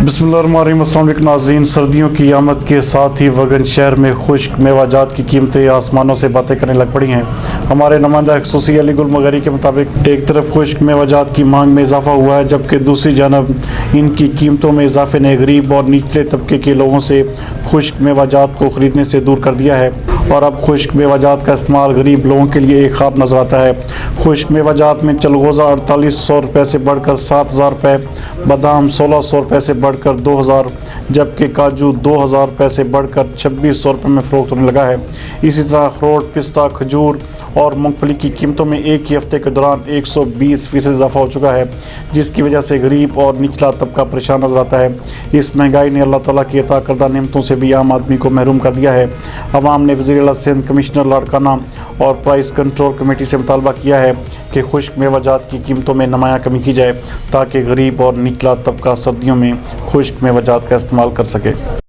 बिस्मिल्लाहिर्रहमानिर्रहीम। अस्सलाम वालेकुम नाज़रीन। सर्दियों की आमद के साथ ही वगन शहर में खुश्क मेवाजात की कीमतें आसमानों से बातें करने लग पड़ी हैं। हमारे नुमाइंदा खसूसी अली गुल मगरी के मुताबिक एक तरफ खुश्क मेवाजात की मांग में इजाफा हुआ है, जबकि दूसरी जानब इनकी कीमतों में इजाफे ने गरीब और निचले तबके के लोगों से खुश्क मेवाजात को ख़रीदने से दूर कर दिया है और अब खुश्क मेवाजात का इस्तेमाल गरीब लोगों के लिए एक ख्वाब नजर आता है। खुश्क मेवाजात में चलगोज़ा 4800 रुपये से बढ़कर 7000 रुपये, बादाम 1600 रुपये से बढ़कर 2000, जबकि काजू 2000 रुपये से बढ़कर 2600 रुपये में फ़रोख्त होने लगा है। इसी तरह अखरोट, पिस्ता, खजूर और मूंगफली की कीमतों में एक ही हफ्ते के दौरान 120% इजाफा हो चुका है, जिसकी वजह से गरीब और निचला तबका परेशान नजर आता है। इस महंगाई ने अल्लाह ताला की अता करदा नेमतों से भी आम आदमी को महरूम कर दिया है। अवाम ने वज़ीर आला सिंध, कमिश्नर लाड़काना और प्राइस कंट्रोल कमेटी से मुतालबा किया है कि खुश्क मेवाजात की कीमतों में नुमायाँ कमी की जाए ताकि गरीब और निचला तबका सर्दियों में खुश्क मेवाजात का इस्तेमाल कर सके।